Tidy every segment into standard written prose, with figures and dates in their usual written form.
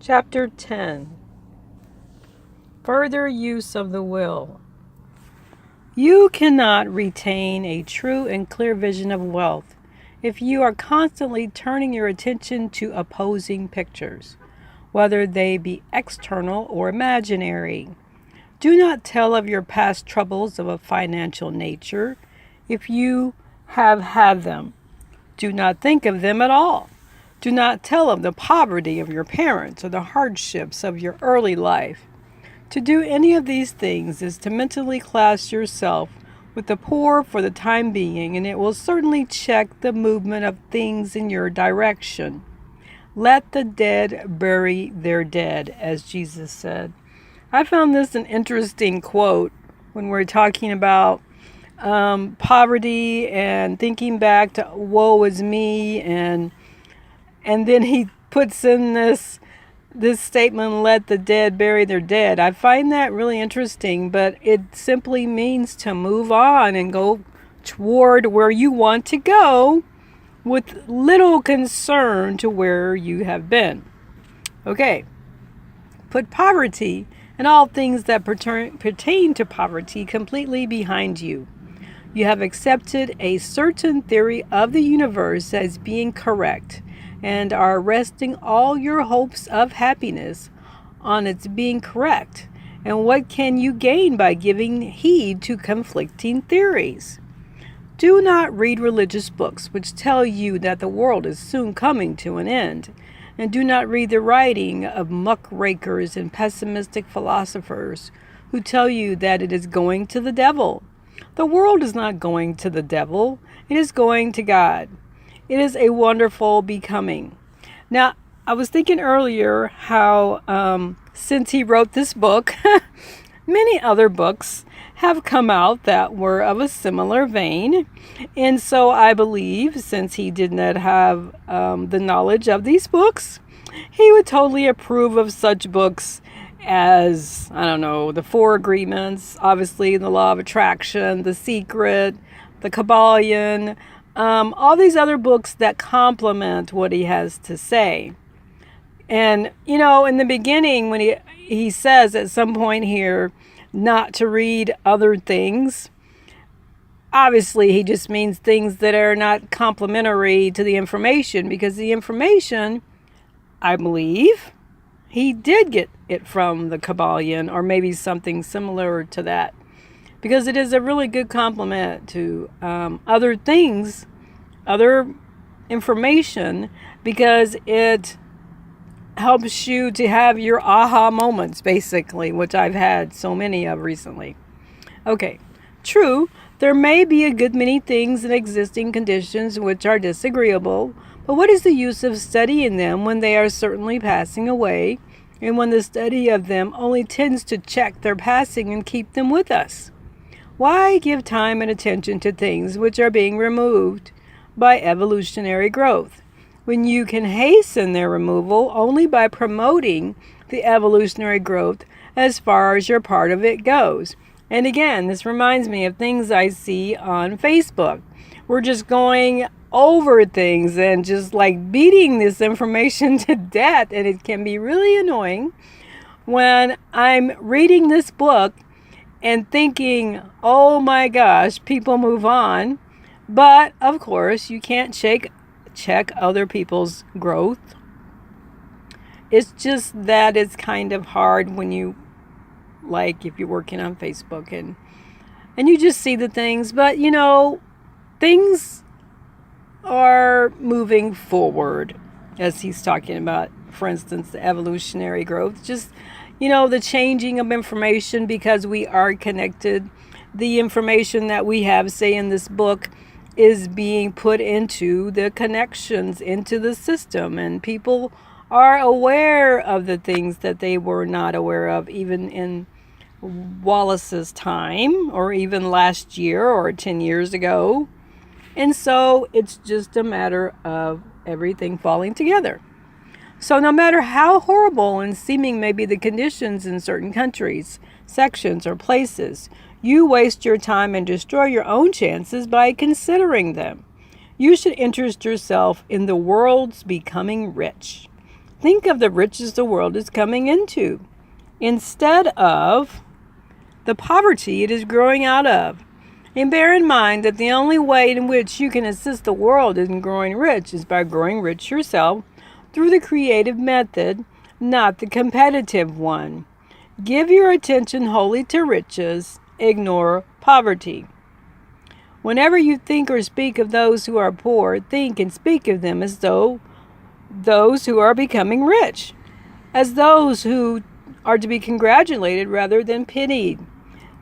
Chapter 10. Further use of the will. You cannot retain a true and clear vision of wealth if you are constantly turning your attention to opposing pictures, whether they be external or imaginary. Do not tell of your past troubles of a financial nature if you have had them. Do not think of them at all. Do not tell of the poverty of your parents or the hardships of your early life. To do any of these things is to mentally class yourself with the poor for the time being, and it will certainly check the movement of things in your direction. Let the dead bury their dead, as Jesus said. I found this an interesting quote when we're talking about poverty and thinking back to woe is me, and then he puts in this statement, let the dead bury their dead. I find that really interesting, but it simply means to move on and go toward where you want to go with little concern to where you have been. Okay, put poverty and all things that pertain to poverty completely behind you. You have accepted a certain theory of the universe as being correct and are resting all your hopes of happiness on its being correct. And what can you gain by giving heed to conflicting theories? Do not read religious books which tell you that the world is soon coming to an end, and do not read the writing of muckrakers and pessimistic philosophers who tell you that it is going to the devil. The world is not going to the devil, it is going to God. It is a wonderful becoming. Now, I was thinking earlier how since he wrote this book, many other books have come out that were of a similar vein. And so I believe, since he did not have the knowledge of these books, he would totally approve of such books as, I don't know, the Four Agreements, obviously the Law of Attraction, The Secret, the Kabbalion, all these other books that complement what he has to say. And, in the beginning, when he says at some point here not to read other things, obviously he just means things that are not complementary to the information, because the information, I believe, he did get it from the Kabbalion or maybe something similar to that, because it is a really good complement to other things, other information, because it helps you to have your aha moments, basically, which I've had so many of recently. Okay, true, there may be a good many things in existing conditions which are disagreeable, but what is the use of studying them when they are certainly passing away, and when the study of them only tends to check their passing and keep them with us? Why give time and attention to things which are being removed by evolutionary growth, when you can hasten their removal only by promoting the evolutionary growth as far as your part of it goes? And again, this reminds me of things I see on Facebook. We're just going over things and just like beating this information to death, and it can be really annoying when I'm reading this book and thinking, oh my gosh, people move on. But of course, you can't check other people's growth. It's just that it's kind of hard when you, like, if you're working on Facebook and you just see the things. But things are moving forward, as he's talking about, for instance, the evolutionary growth, just the changing of information, because we are connected. The information that we have, say, in this book is being put into the connections into the system, and people are aware of the things that they were not aware of even in Wallace's time, or even last year or 10 years ago. And so it's just a matter of everything falling together. So no matter how horrible and seeming may be the conditions in certain countries, sections, or places, you waste your time and destroy your own chances by considering them. You should interest yourself in the world's becoming rich. think of the riches the world is coming into instead of the poverty it is growing out of. And bear in mind that the only way in which you can assist the world in growing rich is by growing rich yourself through the creative method, not the competitive one. Give your attention wholly to riches, ignore poverty. Whenever you think or speak of those who are poor, think and speak of them as though those who are becoming rich, as those who are to be congratulated rather than pitied.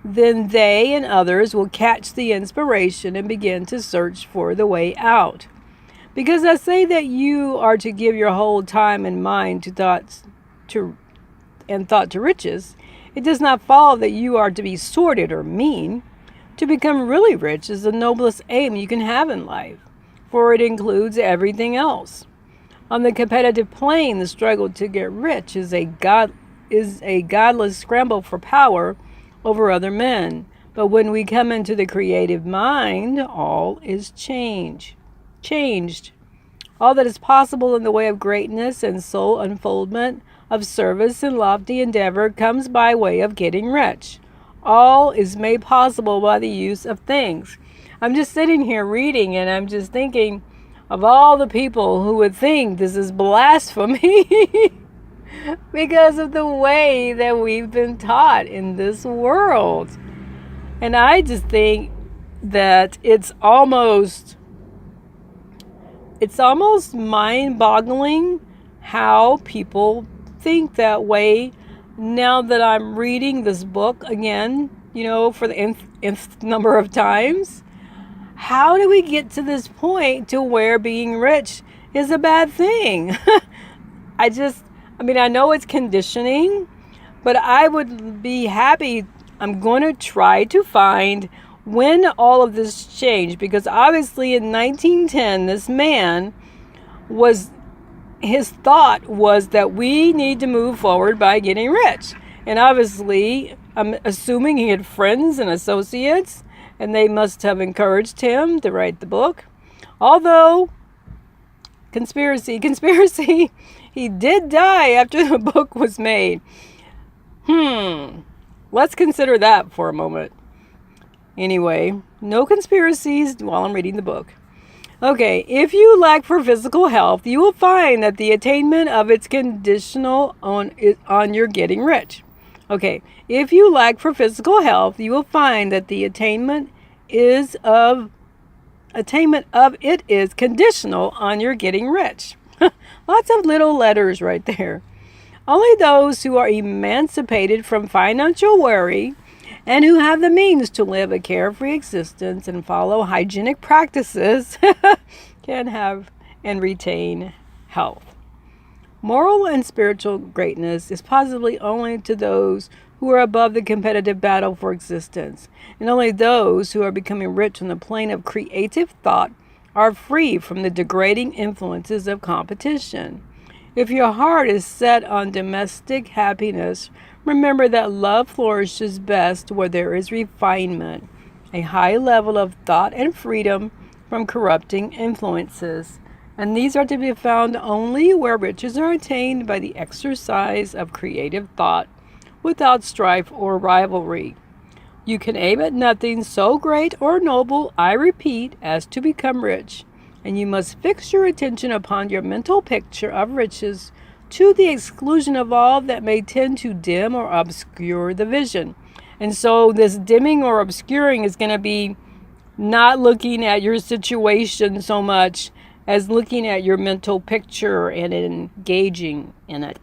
Then they and others will catch the inspiration and begin to search for the way out. Because I say that you are to give your whole time and mind to thought to riches, it does not follow that you are to be sordid or mean. To become really rich is the noblest aim you can have in life, for it includes everything else. On the competitive plane, the struggle to get rich is a godless scramble for power over other men. But when we come into the creative mind, all is changed. All that is possible in the way of greatness and soul unfoldment, of service and lofty endeavor, comes by way of getting rich. All is made possible by the use of things. I'm just sitting here reading and I'm just thinking of all the people who would think this is blasphemy because of the way that we've been taught in this world. And I just think that it's almost mind-boggling how people think that way now that I'm reading this book again, for the nth number of times. How do we get to this point to where being rich is a bad thing? I know it's conditioning, but I would be happy. I'm going to try to find when all of this changed, because obviously in 1910, this man his thought was that we need to move forward by getting rich. And obviously, I'm assuming he had friends and associates, and they must have encouraged him to write the book. Although, conspiracy, he did die after the book was made. Let's consider that for a moment. Anyway, no conspiracies while I'm reading the book. Okay, if you lack for physical health, you will find that the attainment of it's conditional on your getting rich. Okay, if you lack for physical health, you will find that the attainment of it is conditional on your getting rich. Lots of little letters right there. Only those who are emancipated from financial worry and who have the means to live a carefree existence and follow hygienic practices can have and retain health. Moral and spiritual greatness is possibly only to those who are above the competitive battle for existence, and only those who are becoming rich on the plane of creative thought are free from the degrading influences of competition. If your heart is set on domestic happiness, remember that love flourishes best where there is refinement, a high level of thought and freedom from corrupting influences. And these are to be found only where riches are attained by the exercise of creative thought, without strife or rivalry. You can aim at nothing so great or noble, I repeat, as to become rich. And you must fix your attention upon your mental picture of riches to the exclusion of all that may tend to dim or obscure the vision. And so this dimming or obscuring is going to be not looking at your situation so much as looking at your mental picture and engaging in it.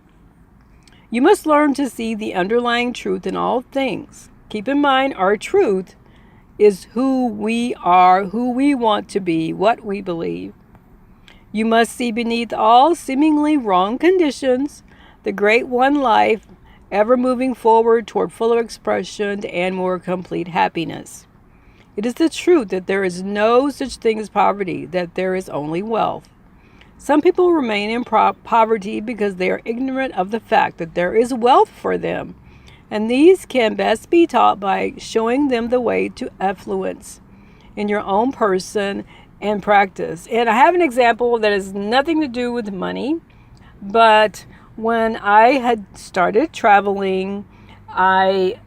You must learn to see the underlying truth in all things. Keep in mind, our truth is who we are, who we want to be, what we believe. You must see beneath all seemingly wrong conditions the great one life, ever moving forward toward fuller expression and more complete happiness. It is the truth that there is no such thing as poverty, that there is only wealth. Some people remain in poverty because they are ignorant of the fact that there is wealth for them, and these can best be taught by showing them the way to affluence in your own person and practice. And I have an example that has nothing to do with money, but when I had started traveling, I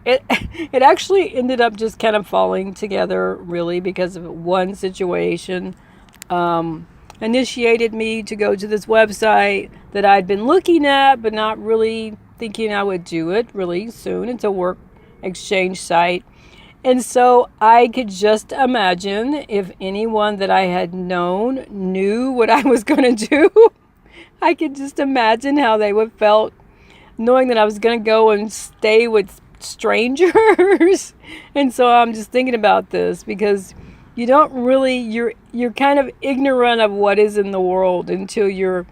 it it actually ended up just kind of falling together really because of one situation. Initiated me to go to this website that I'd been looking at, but not really thinking I would do it really soon. It's a work exchange site. And so I could just imagine if anyone that I had known knew what I was going to do, I could just imagine how they would felt knowing that I was going to go and stay with strangers. And so I'm just thinking about this because you don't really you're kind of ignorant of what is in the world until you're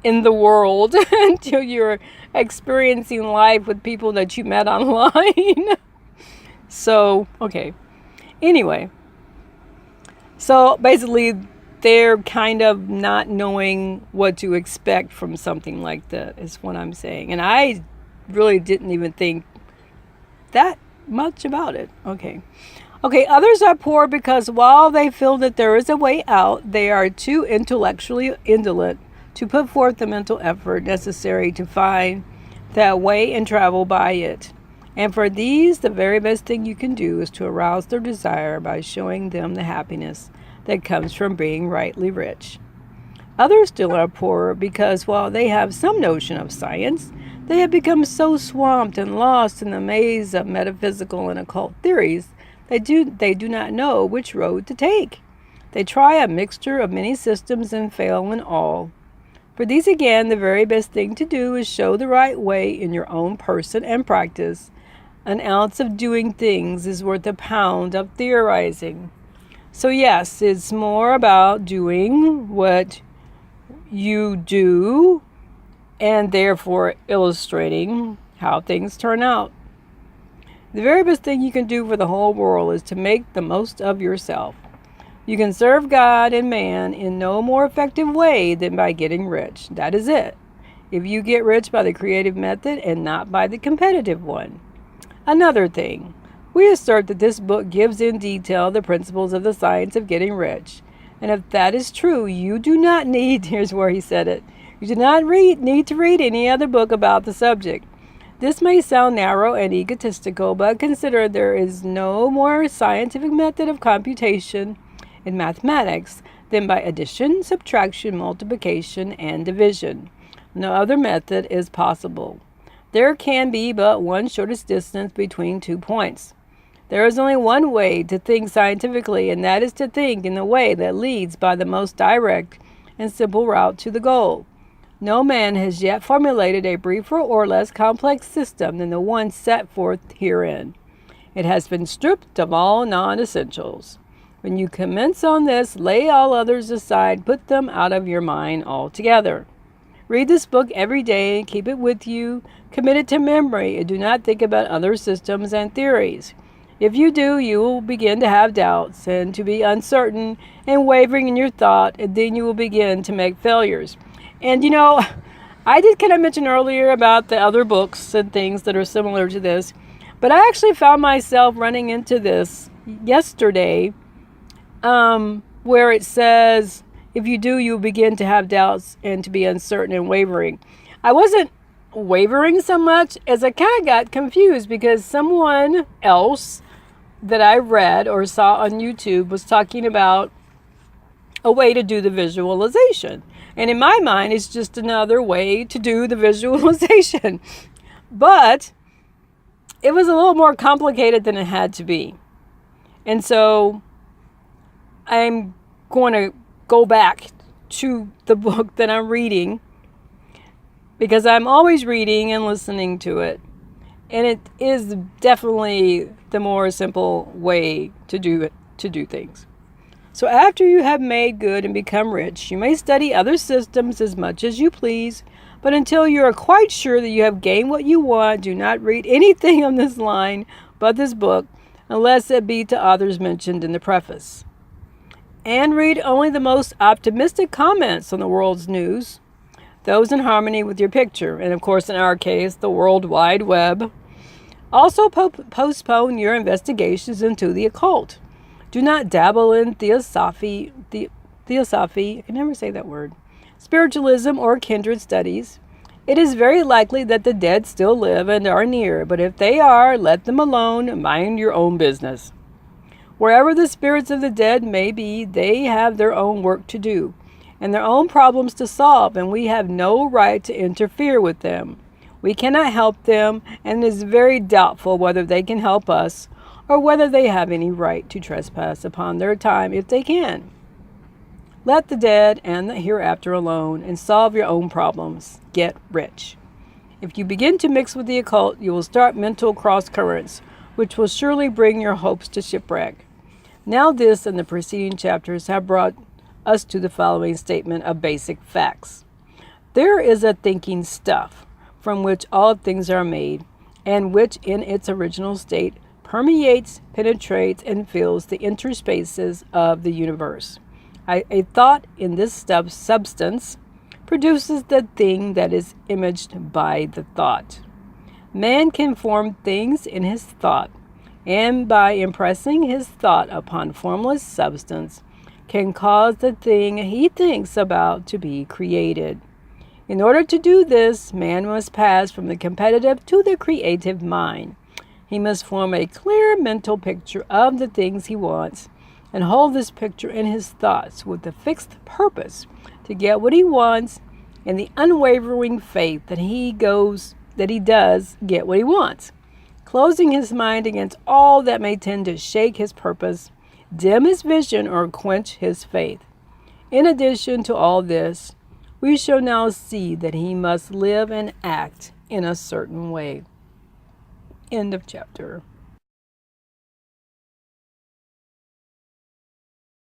in the world until you're experiencing life with people that you met online. So, okay. Anyway, so basically they're kind of not knowing what to expect from something like that is what I'm saying. And I really didn't even think that much about it. Okay. Okay, others are poor because while they feel that there is a way out, they are too intellectually indolent to put forth the mental effort necessary to find that way and travel by it. And for these, the very best thing you can do is to arouse their desire by showing them the happiness that comes from being rightly rich. Others still are poor because while they have some notion of science, they have become so swamped and lost in the maze of metaphysical and occult theories they do not know which road to take. They try a mixture of many systems and fail in all. For these again, the very best thing to do is show the right way in your own person and practice. An ounce of doing things is worth a pound of theorizing. So yes, it's more about doing what you do and therefore illustrating how things turn out. The very best thing you can do for the whole world is to make the most of yourself. You can serve God and man in no more effective way than by getting rich. That is it. If you get rich by the creative method and not by the competitive one. Another thing, we assert that this book gives in detail the principles of the science of getting rich. And if that is true, you do not need, here's where he said it, you do not need to read any other book about the subject. This may sound narrow and egotistical, but consider there is no more scientific method of computation in mathematics than by addition, subtraction, multiplication, and division. No other method is possible. There can be but one shortest distance between 2 points. There is only one way to think scientifically, and that is to think in the way that leads by the most direct and simple route to the goal. No man has yet formulated a briefer or less complex system than the one set forth herein. It has been stripped of all non-essentials. When you commence on this, lay all others aside, put them out of your mind altogether. Read this book every day and keep it with you. Commit it to memory and do not think about other systems and theories. If you do, you will begin to have doubts and to be uncertain and wavering in your thought, and then you will begin to make failures. And I did kind of mention earlier about the other books and things that are similar to this, but I actually found myself running into this yesterday, where it says, if you do, you begin to have doubts and to be uncertain and wavering. I wasn't wavering so much as I kind of got confused because someone else that I read or saw on YouTube was talking about a way to do the visualization. And in my mind, it's just another way to do the visualization. But it was a little more complicated than it had to be. And so I'm going to go back to the book that I'm reading because I'm always reading and listening to it. And it is definitely the more simple way to do things. So after you have made good and become rich, you may study other systems as much as you please, but until you are quite sure that you have gained what you want, do not read anything on this line but this book, unless it be to others mentioned in the preface. And read only the most optimistic comments on the world's news, those in harmony with your picture, and of course in our case, the World Wide Web. Also postpone your investigations into the occult. Do not dabble in theosophy, I can never say that word, spiritualism, or kindred studies, it is very likely that the dead still live and are near, but if they are, let them alone, mind your own business. Wherever the spirits of the dead may be, they have their own work to do and their own problems to solve, and we have no right to interfere with them. We cannot help them, and it is very doubtful whether they can help us, or whether they have any right to trespass upon their time if they can. Let the dead and the hereafter alone, and solve your own problems. Get rich. If you begin to mix with the occult, you will start mental cross currents, which will surely bring your hopes to shipwreck. Now this and the preceding chapters have brought us to the following statement of basic facts. There is a thinking stuff from which all things are made, and which in its original state permeates, penetrates, and fills the interspaces of the universe. A thought in this substance produces the thing that is imaged by the thought. Man can form things in his thought, and by impressing his thought upon formless substance, can cause the thing he thinks about to be created. In order to do this, man must pass from the competitive to the creative mind. He must form a clear mental picture of the things he wants, and hold this picture in his thoughts with the fixed purpose to get what he wants, and the unwavering faith that he does get what he wants, closing his mind against all that may tend to shake his purpose, dim his vision, or quench his faith. In addition to all this, we shall now see that he must live and act in a certain way. End of chapter.